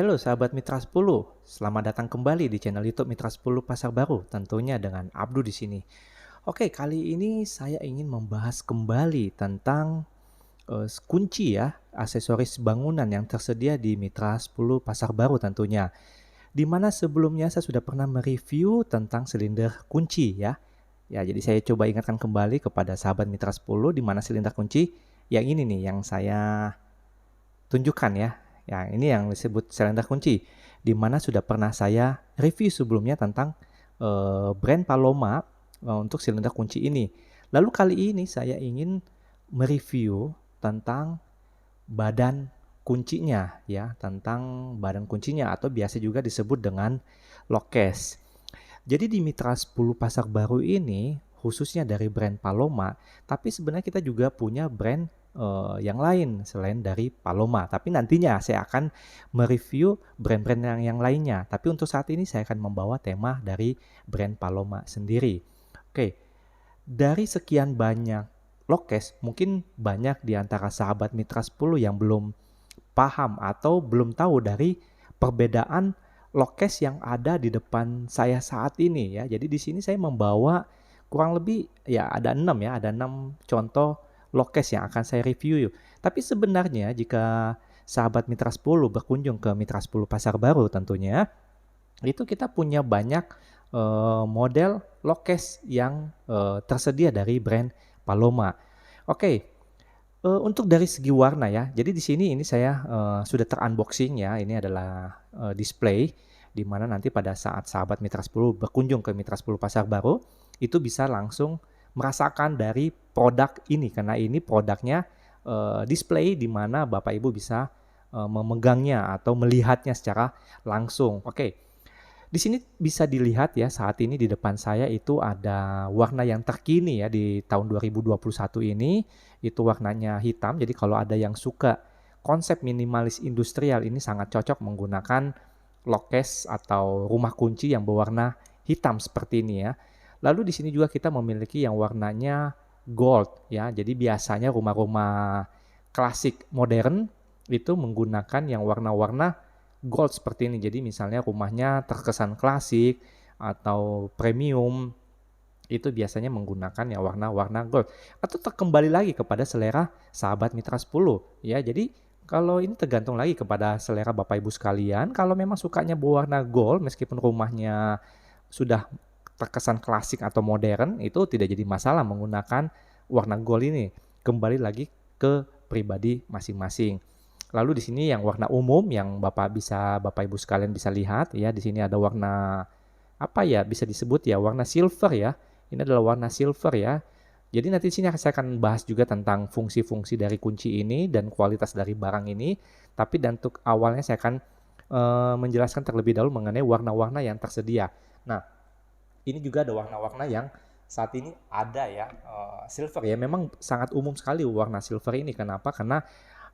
Halo sahabat Mitra 10, selamat datang kembali di channel YouTube Mitra 10 Pasar Baru, tentunya dengan Abdu di sini. Oke, kali ini saya ingin membahas kembali tentang kunci ya, aksesoris bangunan yang tersedia di Mitra 10 Pasar Baru tentunya. Di mana sebelumnya saya sudah pernah mereview tentang silinder kunci ya. Ya, jadi saya coba ingatkan kembali kepada sahabat Mitra 10 di mana silinder kunci yang ini nih yang saya tunjukkan ya. Ya, ini yang disebut silinder kunci, di mana sudah pernah saya review sebelumnya tentang brand Paloma untuk silinder kunci ini. Lalu kali ini saya ingin mereview tentang badan kuncinya ya, tentang badan kuncinya atau biasa juga disebut dengan lock case. Jadi di Mitra 10 Pasar Baru ini khususnya dari brand Paloma, tapi sebenarnya kita juga punya brand yang lain selain dari Paloma. Tapi nantinya saya akan mereview brand-brand yang lainnya. Tapi untuk saat ini saya akan membawa tema dari brand Paloma sendiri. Oke, dari sekian banyak lokes, mungkin banyak di antara sahabat Mitra 10 yang belum paham atau belum tahu dari perbedaan lokes yang ada di depan saya saat ini ya. Jadi di sini saya membawa kurang lebih ya ada 6 ya, ada 6 contoh lokes yang akan saya review. Tapi sebenarnya jika sahabat Mitra 10 berkunjung ke Mitra 10 Pasar Baru tentunya, itu kita punya banyak model lokes yang tersedia dari brand Paloma. Oke, untuk dari segi warna ya, jadi di sini ini saya sudah ter-unboxing ya, ini adalah display di mana nanti pada saat sahabat Mitra 10 berkunjung ke Mitra 10 Pasar Baru, itu bisa langsung merasakan dari produk ini karena ini produknya display di mana Bapak Ibu bisa memegangnya atau melihatnya secara langsung. Oke. Di sini bisa dilihat ya saat ini di depan saya itu ada warna yang terkini ya di tahun 2021 ini, itu warnanya hitam. Jadi kalau ada yang suka konsep minimalis industrial ini sangat cocok menggunakan lockcase atau rumah kunci yang berwarna hitam seperti ini ya. Lalu di sini juga kita memiliki yang warnanya gold ya. Jadi biasanya rumah-rumah klasik modern itu menggunakan yang warna-warna gold seperti ini. Jadi misalnya rumahnya terkesan klasik atau premium itu biasanya menggunakan yang warna-warna gold. Atau kembali lagi kepada selera sahabat Mitra 10 ya. Jadi kalau ini tergantung lagi kepada selera Bapak Ibu sekalian. Kalau memang sukanya berwarna gold meskipun rumahnya sudah terkesan klasik atau modern, itu tidak jadi masalah menggunakan warna gold ini. Kembali lagi ke pribadi masing-masing. Lalu di sini yang warna umum yang Bapak Ibu sekalian bisa lihat ya, di sini ada warna apa ya, bisa disebut ya warna silver ya. Ini adalah warna silver ya. Jadi nanti di sini saya akan bahas juga tentang fungsi-fungsi dari kunci ini dan kualitas dari barang ini. Tapi dan untuk awalnya saya akan menjelaskan terlebih dahulu mengenai warna-warna yang tersedia. Nah, ini juga ada warna-warna yang saat ini ada ya, silver ya. Memang sangat umum sekali warna silver ini. Kenapa? Karena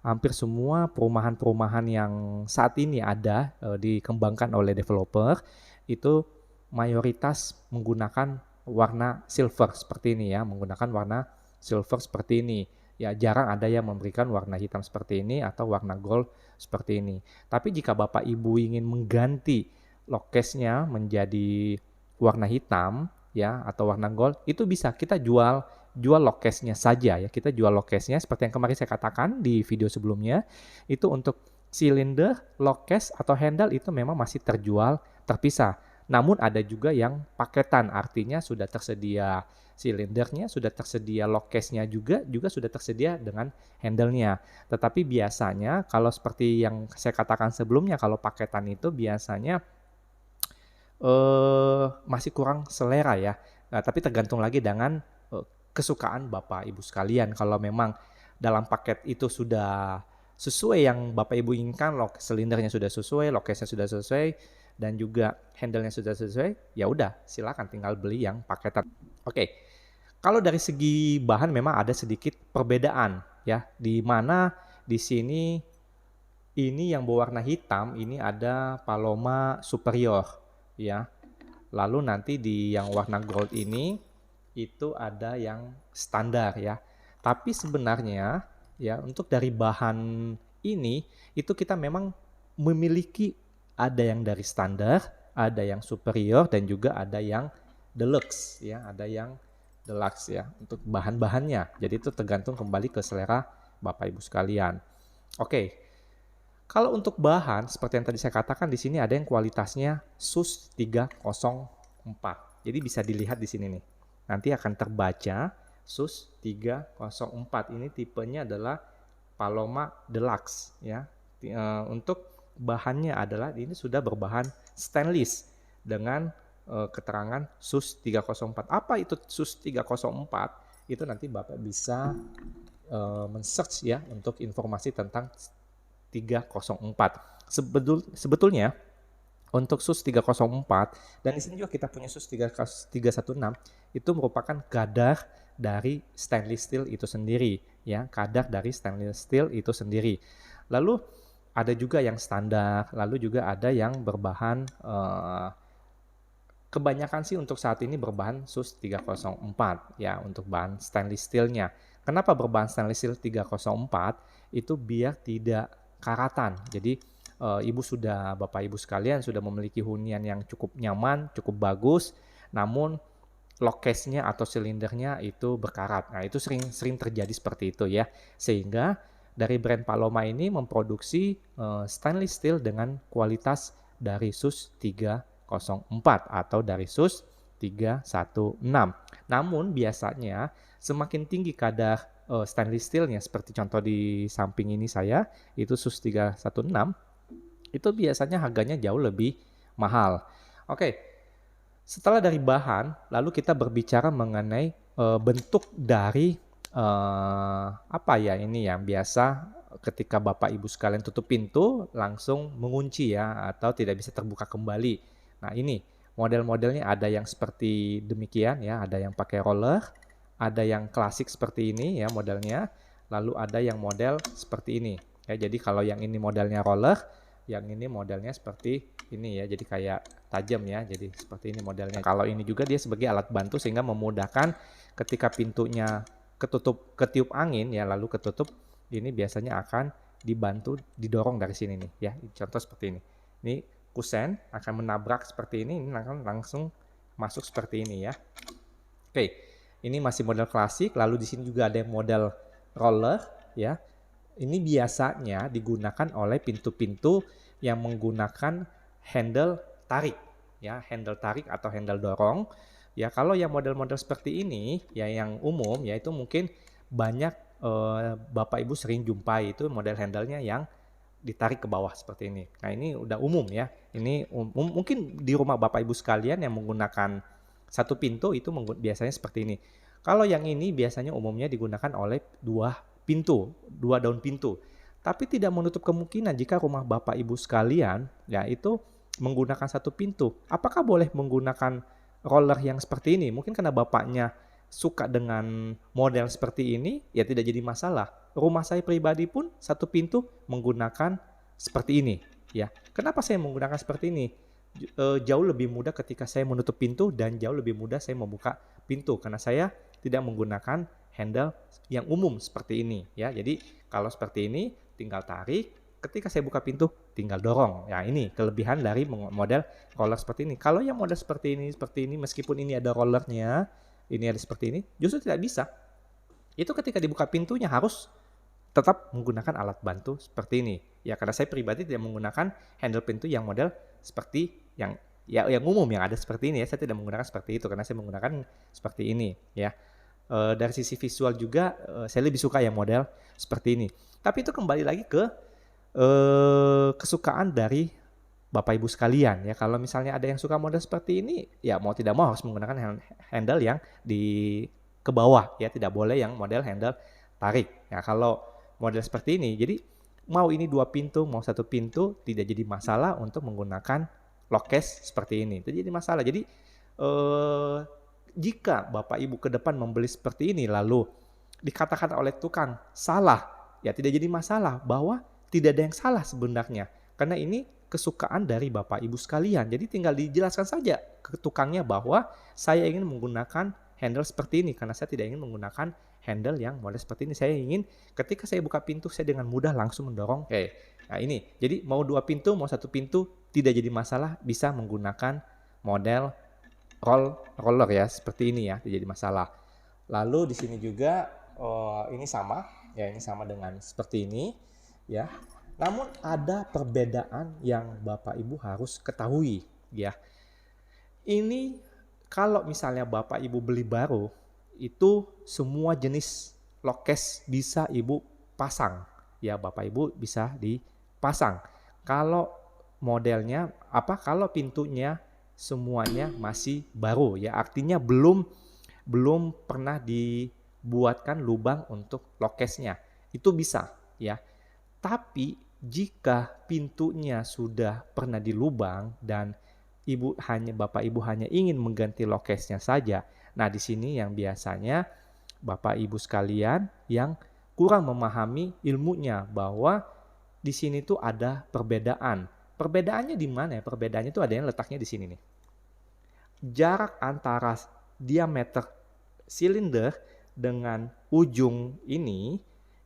hampir semua perumahan-perumahan yang saat ini ada dikembangkan oleh developer itu mayoritas menggunakan warna silver seperti ini ya, menggunakan warna silver seperti ini. Ya jarang ada yang memberikan warna hitam seperti ini atau warna gold seperti ini. Tapi jika Bapak Ibu ingin mengganti lokesnya menjadi warna hitam ya atau warna gold, itu bisa kita jual lockcase-nya saja ya. Kita jual lockcase-nya seperti yang kemarin saya katakan di video sebelumnya. Itu untuk silinder, lockcase atau handle itu memang masih terjual terpisah. Namun ada juga yang paketan, artinya sudah tersedia silindernya, sudah tersedia lockcase-nya juga sudah tersedia dengan handle-nya. Tetapi biasanya kalau seperti yang saya katakan sebelumnya, kalau paketan itu biasanya masih kurang selera ya. Nah, tapi tergantung lagi dengan kesukaan Bapak Ibu sekalian. Kalau memang dalam paket itu sudah sesuai yang Bapak Ibu inginkan, silindernya sudah sesuai, lockcase-nya sudah sesuai, dan juga handle-nya sudah sesuai, ya udah silakan tinggal beli yang paketan. Oke, kalau dari segi bahan memang ada sedikit perbedaan ya, di mana di sini ini yang berwarna hitam ini ada Paloma Superior ya. Lalu nanti di yang warna gold ini itu ada yang standar ya. Tapi sebenarnya ya untuk dari bahan ini itu kita memang memiliki ada yang dari standar, ada yang superior, dan juga ada yang deluxe ya, ada yang deluxe ya untuk bahan-bahannya. Jadi itu tergantung kembali ke selera Bapak Ibu sekalian. Oke. Kalau untuk bahan seperti yang tadi saya katakan di sini ada yang kualitasnya SUS 304. Jadi bisa dilihat di sini nih. Nanti akan terbaca SUS 304. Ini tipenya adalah Paloma Deluxe ya. Untuk bahannya adalah ini sudah berbahan stainless dengan keterangan SUS 304. Apa itu SUS 304? Itu nanti Bapak bisa men-search ya untuk informasi tentang 304. Sebetulnya untuk SUS 304 dan di sini juga kita punya SUS 316 itu merupakan kadar dari stainless steel itu sendiri ya, kadar dari stainless steel itu sendiri. Lalu ada juga yang standar, lalu juga ada yang berbahan kebanyakan sih untuk saat ini berbahan SUS 304 ya untuk bahan stainless steelnya. Kenapa berbahan stainless steel 304? Itu biar tidak karatan. Jadi Bapak Ibu sekalian sudah memiliki hunian yang cukup nyaman, cukup bagus, namun lokesnya atau silindernya itu berkarat. Nah, itu sering terjadi seperti itu ya. Sehingga dari brand Paloma ini memproduksi stainless steel dengan kualitas dari SUS 304 atau dari SUS 316. Namun biasanya semakin tinggi kadar stainless steelnya seperti contoh di samping ini saya itu SUS 316 itu biasanya harganya jauh lebih mahal. Oke, setelah dari bahan lalu kita berbicara mengenai bentuk dari apa ya ini yang biasa ketika Bapak Ibu sekalian tutup pintu langsung mengunci ya atau tidak bisa terbuka kembali. Nah ini model-modelnya ada yang seperti demikian ya, ada yang pakai roller, ada yang klasik seperti ini ya modelnya, lalu ada yang model seperti ini. Ya, jadi kalau yang ini modelnya roller, yang ini modelnya seperti ini ya, jadi kayak tajam ya, jadi seperti ini modelnya. Kalau ini juga dia sebagai alat bantu sehingga memudahkan ketika pintunya ketiup angin ya lalu ketutup, ini biasanya akan dibantu didorong dari sini nih ya, contoh seperti ini. Ini kusen akan menabrak seperti ini akan langsung masuk seperti ini ya. Oke, ini masih model klasik. Lalu di sini juga ada yang model roller ya. Ini biasanya digunakan oleh pintu-pintu yang menggunakan handle tarik ya, handle tarik atau handle dorong. Ya, kalau yang model-model seperti ini ya yang umum ya itu mungkin banyak Bapak Ibu sering jumpai itu model handle-nya yang ditarik ke bawah seperti ini. Nah, ini udah umum ya. Ini mungkin di rumah Bapak Ibu sekalian yang menggunakan satu pintu itu biasanya seperti ini. Kalau yang ini biasanya umumnya digunakan oleh dua daun pintu. Tapi tidak menutup kemungkinan jika rumah Bapak Ibu sekalian ya itu menggunakan satu pintu. Apakah boleh menggunakan roller yang seperti ini? Mungkin karena Bapaknya suka dengan model seperti ini, ya tidak jadi masalah. Rumah saya pribadi pun satu pintu menggunakan seperti ini. Ya, kenapa saya menggunakan seperti ini? Jauh lebih mudah ketika saya menutup pintu dan jauh lebih mudah saya membuka pintu karena saya tidak menggunakan handle yang umum seperti ini. Ya, jadi kalau seperti ini tinggal tarik. Ketika saya buka pintu, tinggal dorong. Ya, ini kelebihan dari model roller seperti ini. Kalau yang model seperti ini, meskipun ini ada rollernya, ini ada seperti ini, justru tidak bisa. Itu ketika dibuka pintunya harus tetap menggunakan alat bantu seperti ini. Ya, karena saya pribadi tidak menggunakan handle pintu yang model seperti yang umum yang ada seperti ini ya. Saya tidak menggunakan seperti itu karena saya menggunakan seperti ini ya. Dari sisi visual juga saya lebih suka yang model seperti ini. Tapi itu kembali lagi ke kesukaan dari Bapak Ibu sekalian ya. Kalau misalnya ada yang suka model seperti ini, ya mau tidak mau harus menggunakan handle yang ke bawah ya, tidak boleh yang model handle tarik. Ya, kalau model seperti ini, jadi mau ini dua pintu, mau satu pintu tidak jadi masalah untuk menggunakan lokes seperti ini. Itu jadi masalah. Jadi jika Bapak Ibu ke depan membeli seperti ini lalu dikatakan oleh tukang salah, ya tidak jadi masalah bahwa tidak ada yang salah sebenarnya. Karena ini kesukaan dari Bapak Ibu sekalian. Jadi tinggal dijelaskan saja ke tukangnya bahwa saya ingin menggunakan handle seperti ini karena saya tidak ingin menggunakan handle yang model seperti ini. Saya ingin ketika saya buka pintu saya dengan mudah langsung mendorong. Oke. Nah ini. Jadi mau dua pintu, mau satu pintu tidak jadi masalah bisa menggunakan model roller ya, seperti ini ya, tidak jadi masalah. Lalu di sini juga ini sama ya, ini sama dengan seperti ini ya. Namun ada perbedaan yang Bapak Ibu harus ketahui ya. Ini kalau misalnya Bapak Ibu beli baru, itu semua jenis lokes bisa Ibu pasang. Ya, Bapak Ibu bisa dipasang. Kalau modelnya kalau pintunya semuanya masih baru ya, artinya belum pernah dibuatkan lubang untuk lokesnya. Itu bisa ya. Tapi jika pintunya sudah pernah dilubang dan Bapak Ibu hanya ingin mengganti lokesnya saja. Nah, di sini yang biasanya Bapak Ibu sekalian yang kurang memahami ilmunya bahwa di sini tuh ada perbedaan. Perbedaannya di mana ya? Perbedaannya itu ada yang letaknya di sini nih. Jarak antara diameter silinder dengan ujung ini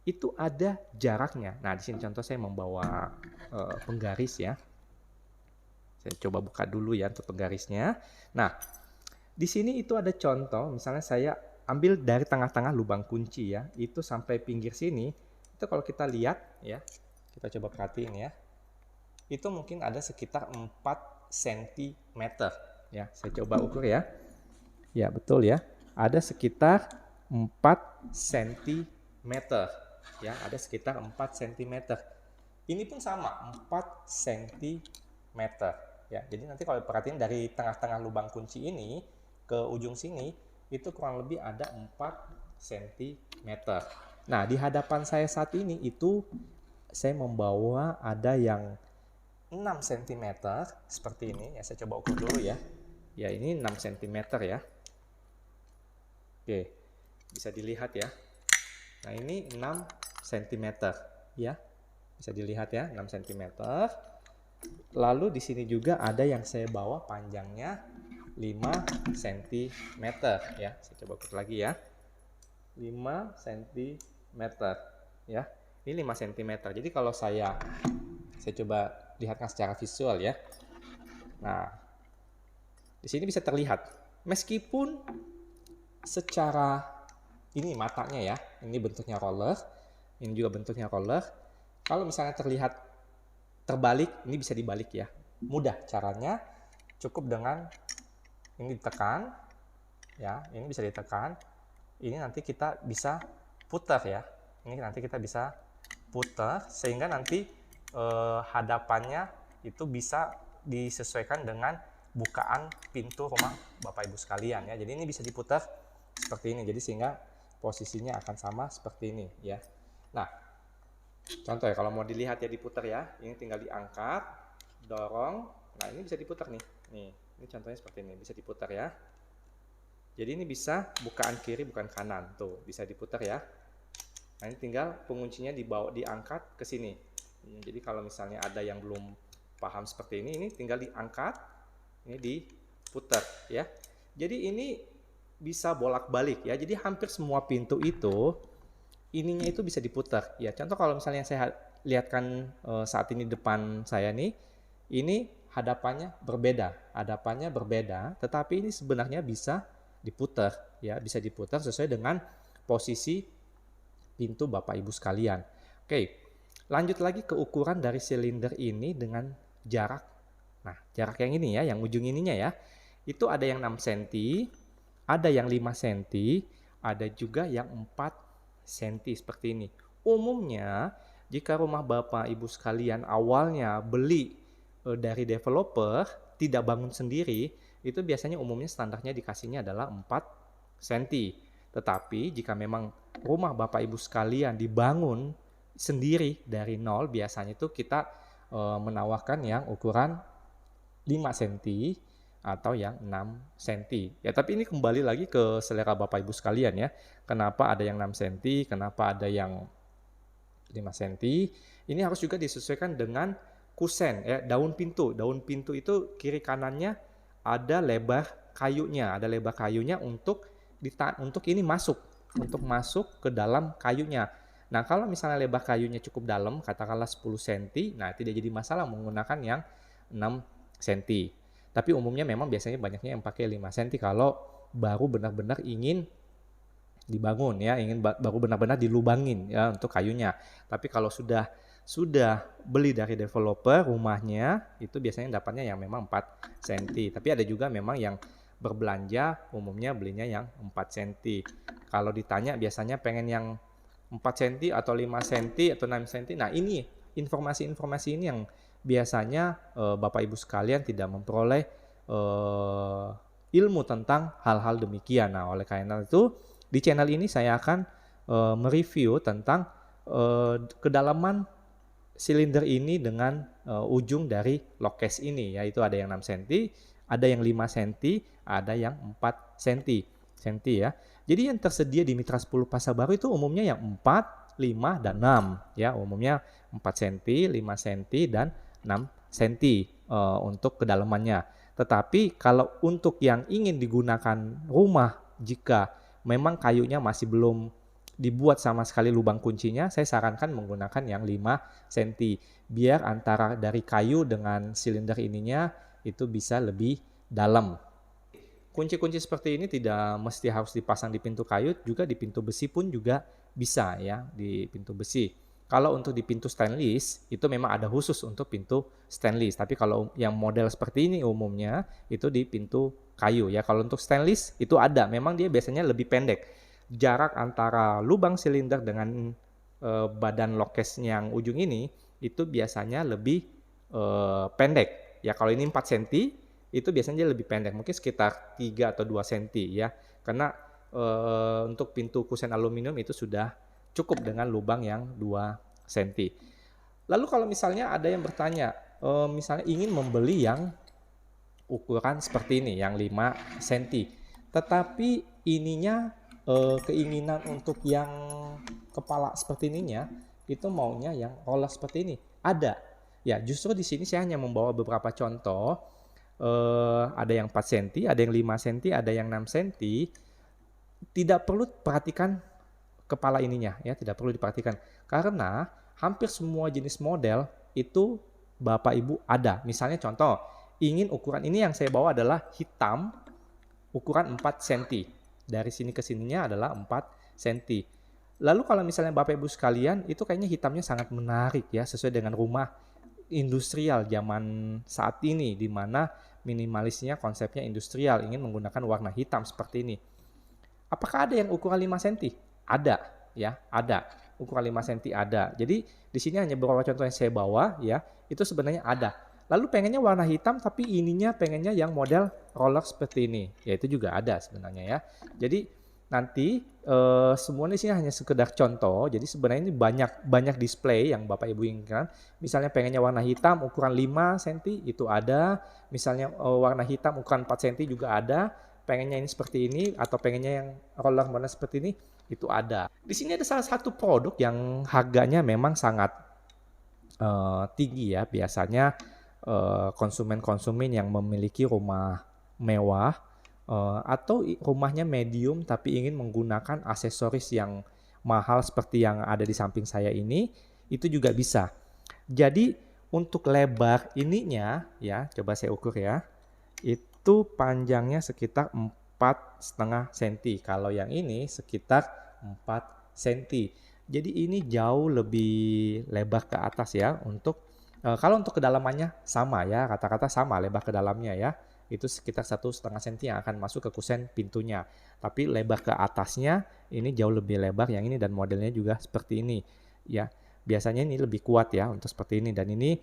itu ada jaraknya. Nah, di sini contoh saya membawa penggaris ya. Saya coba buka dulu ya untuk penggarisnya. Nah, di sini itu ada contoh, misalnya saya ambil dari tengah-tengah lubang kunci ya, itu sampai pinggir sini, itu kalau kita lihat ya, kita coba perhatiin ya, itu mungkin ada sekitar 4 cm ya. Saya coba ukur ya. Ya, betul ya. Ada sekitar 4 cm ya, ada sekitar 4 cm. Ini pun sama, 4 cm ya. Jadi nanti kalau perhatiin dari tengah-tengah lubang kunci ini ke ujung sini itu kurang lebih ada 4 cm. Nah, di hadapan saya saat ini itu saya membawa ada yang 6 cm seperti ini ya. Saya coba ukur dulu ya. Ya, ini 6 cm ya. Oke, bisa dilihat ya. Nah, ini 6 cm ya. Bisa dilihat ya, 6 cm. Lalu di sini juga ada yang saya bawa panjangnya 5 cm ya. Saya coba ukur lagi ya. 5 cm ya. Ini 5 cm. Jadi kalau saya coba lihatkan secara visual ya. Nah, di sini bisa terlihat meskipun secara ini matanya ya, ini bentuknya roller, ini juga bentuknya roller. Kalau misalnya terlihat terbalik, ini bisa dibalik ya. Mudah caranya, cukup dengan ini ditekan ya, ini bisa ditekan. Ini nanti kita bisa putar ya. Ini nanti kita bisa putar sehingga nanti hadapannya itu bisa disesuaikan dengan bukaan pintu rumah Bapak Ibu sekalian ya. Jadi ini bisa diputar seperti ini. Jadi sehingga posisinya akan sama seperti ini ya. Nah, contoh ya, kalau mau dilihat ya diputar ya, ini tinggal diangkat, dorong, nah ini bisa diputar nih. Ini contohnya seperti ini, bisa diputar ya. Jadi ini bisa bukaan kiri, bukan kanan, tuh bisa diputar ya. Nah ini tinggal penguncinya dibawa, diangkat ke sini. Jadi kalau misalnya ada yang belum paham seperti ini tinggal diangkat, ini diputar ya. Jadi ini bisa bolak-balik ya. Jadi hampir semua pintu itu ininya itu bisa diputar ya. Contoh kalau misalnya saya lihatkan saat ini depan saya nih, ini hadapannya berbeda, tetapi ini sebenarnya bisa diputar ya, bisa diputar sesuai dengan posisi pintu Bapak Ibu sekalian. Oke, lanjut lagi ke ukuran dari silinder ini dengan jarak. Nah, jarak yang ini ya, yang ujung ininya ya, itu ada yang 6 cm, ada yang 5 cm, ada juga yang 4 cm seperti ini. Umumnya jika rumah Bapak Ibu sekalian awalnya beli dari developer, tidak bangun sendiri, itu biasanya umumnya standarnya dikasihnya adalah 4 cm. Tetapi jika memang rumah Bapak Ibu sekalian dibangun sendiri dari nol, biasanya itu kita menawarkan yang ukuran 5 cm atau yang 6 cm. Ya, tapi ini kembali lagi ke selera Bapak Ibu sekalian ya. Kenapa ada yang 6 cm, kenapa ada yang 5 cm. Ini harus juga disesuaikan dengan kusen ya, daun pintu. Daun pintu itu kiri kanannya ada lebar kayunya untuk ini masuk ke dalam kayunya. Nah, kalau misalnya lebar kayunya cukup dalam, katakanlah 10 cm, nah tidak jadi masalah menggunakan yang 6 cm. Tapi umumnya memang biasanya banyaknya yang pakai 5 cm kalau baru benar-benar ingin dibangun ya, ingin baru benar-benar dilubangin ya untuk kayunya. Tapi kalau sudah beli dari developer rumahnya, itu biasanya dapatnya yang memang 4 cm. Tapi ada juga memang yang berbelanja umumnya belinya yang 4 cm. Kalau ditanya biasanya pengen yang 4 cm atau 5 cm atau 6 cm. Nah, ini informasi-informasi ini yang biasanya Bapak Ibu sekalian tidak memperoleh ilmu tentang hal-hal demikian. Nah, oleh karena itu di channel ini saya akan mereview tentang kedalaman silinder ini dengan ujung dari lock case ini, yaitu ada yang 6 cm, ada yang 5 cm, ada yang 4 cm ya. Jadi yang tersedia di Mitra 10 Pasar Baru itu umumnya yang 4, 5, dan 6 ya. Umumnya 4 cm, 5 cm, dan 6 cm untuk kedalamannya. Tetapi kalau untuk yang ingin digunakan rumah, jika memang kayunya masih belum dibuat sama sekali lubang kuncinya, saya sarankan menggunakan yang 5 cm. Biar antara dari kayu dengan silinder ininya itu bisa lebih dalam. Kunci-kunci seperti ini tidak mesti harus dipasang di pintu kayu, juga di pintu besi pun juga bisa ya, di pintu besi. Kalau untuk di pintu stainless, itu memang ada khusus untuk pintu stainless. Tapi kalau yang model seperti ini umumnya, itu di pintu kayu ya. Kalau untuk stainless, itu ada. Memang dia biasanya lebih pendek. Jarak antara lubang silinder dengan badan lock case yang ujung ini, itu biasanya lebih pendek. Ya kalau ini 4 cm, itu biasanya lebih pendek. Mungkin sekitar 3 atau 2 cm ya. Karena untuk pintu kusen aluminium itu sudah cukup dengan lubang yang 2 cm. Lalu kalau misalnya ada yang bertanya, misalnya ingin membeli yang ukuran seperti ini, yang 5 cm. Tetapi ininya keinginan untuk yang kepala seperti ininya, itu maunya yang roller seperti ini. Ada. Ya, justru di sini saya hanya membawa beberapa contoh. Ada yang 4 cm, ada yang 5 cm, ada yang 6 cm. Tidak perlu perhatikan kepala ininya ya, tidak perlu diperhatikan karena hampir semua jenis model itu Bapak Ibu ada. Misalnya contoh, ingin ukuran ini yang saya bawa adalah hitam ukuran 4 cm. Dari sini ke sininya adalah 4 cm. Lalu kalau misalnya Bapak Ibu sekalian, itu kayaknya hitamnya sangat menarik ya, sesuai dengan rumah industrial zaman saat ini, di mana minimalisnya konsepnya industrial, ingin menggunakan warna hitam seperti ini. Apakah ada yang ukuran 5 cm? Ada ya, ada. Ukuran 5 cm ada. Jadi di sini hanya beberapa contoh yang saya bawa ya, itu sebenarnya ada. Lalu pengennya warna hitam tapi ininya pengennya yang model roller seperti ini. Ya itu juga ada sebenarnya ya. Jadi nanti semuanya di sini hanya sekedar contoh. Jadi sebenarnya ini banyak display yang Bapak Ibu inginkan. Misalnya pengennya warna hitam ukuran 5 cm itu ada. Misalnya warna hitam ukuran 4 cm juga ada. Pengennya ini seperti ini atau pengennya yang roller warna seperti ini itu ada. Di sini ada salah satu produk yang harganya memang sangat tinggi ya. Biasanya konsumen-konsumen yang memiliki rumah mewah atau rumahnya medium tapi ingin menggunakan aksesoris yang mahal seperti yang ada di samping saya ini, itu juga bisa. Jadi untuk lebar ininya ya, coba saya ukur ya, itu panjangnya sekitar 4,5 cm. Kalau yang ini sekitar 4 cm. Jadi ini jauh lebih lebar ke atas ya. Kalau untuk kedalamannya sama ya, kata-kata sama lebar ke dalamnya ya. Itu sekitar 1,5 cm yang akan masuk ke kusen pintunya. Tapi lebar ke atasnya ini jauh lebih lebar yang ini, dan modelnya juga seperti ini ya. Biasanya ini lebih kuat ya untuk seperti ini, dan ini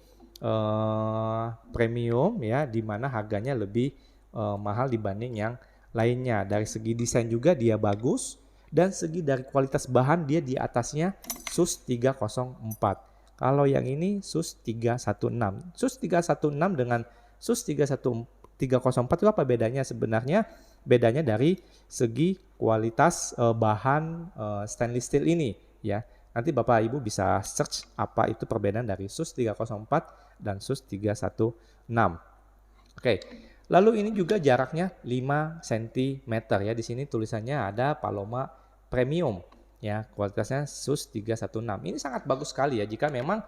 premium ya, dimana harganya lebih mahal dibanding yang lainnya. Dari segi desain juga dia bagus, dan segi dari kualitas bahan dia di atasnya SUS 304. Kalau yang ini SUS 316. SUS 316 dengan SUS 304 itu apa bedanya? Sebenarnya bedanya dari segi kualitas bahan stainless steel ini ya. Nanti Bapak Ibu bisa search apa itu perbedaan dari SUS 304 dan SUS 316. Oke. Lalu ini juga jaraknya 5 cm ya. Di sini tulisannya ada Paloma Premium ya, kualitasnya SUS 316. Ini sangat bagus sekali ya jika memang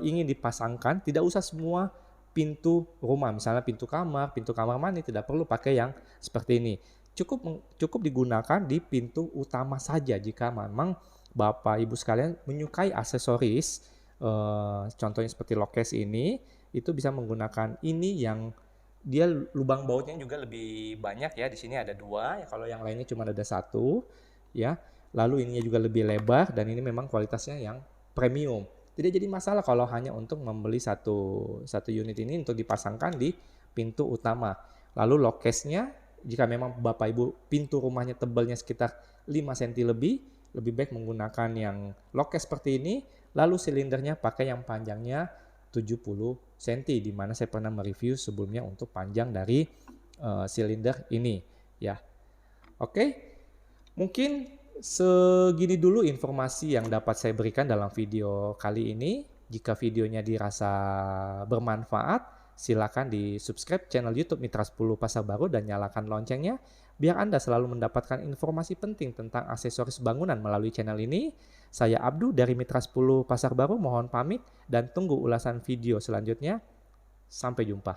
ingin dipasangkan, tidak usah semua pintu rumah, misalnya pintu kamar mandi, tidak perlu pakai yang seperti ini. Cukup digunakan di pintu utama saja jika memang Bapak Ibu sekalian menyukai aksesoris, contohnya seperti lokes ini, itu bisa menggunakan ini yang dia lubang bautnya juga lebih banyak ya. Di sini ada 2, ya kalau yang lainnya cuma ada 1 ya. Lalu ininya juga lebih lebar dan ini memang kualitasnya yang premium. Tidak jadi masalah kalau hanya untuk membeli satu unit ini untuk dipasangkan di pintu utama. Lalu lokesnya, jika memang Bapak Ibu pintu rumahnya tebalnya sekitar 5 cm lebih baik menggunakan yang lokes seperti ini. Lalu silindernya pakai yang panjangnya 70 cm, di mana saya pernah mereview sebelumnya untuk panjang dari silinder ini ya. Oke, mungkin segini dulu informasi yang dapat saya berikan dalam video kali ini. Jika videonya dirasa bermanfaat, silakan di subscribe channel YouTube Mitra 10 Pasar Baru dan nyalakan loncengnya biar Anda selalu mendapatkan informasi penting tentang aksesoris bangunan melalui channel ini. Saya Abdu dari Mitra 10 Pasar Baru mohon pamit dan tunggu ulasan video selanjutnya. Sampai jumpa.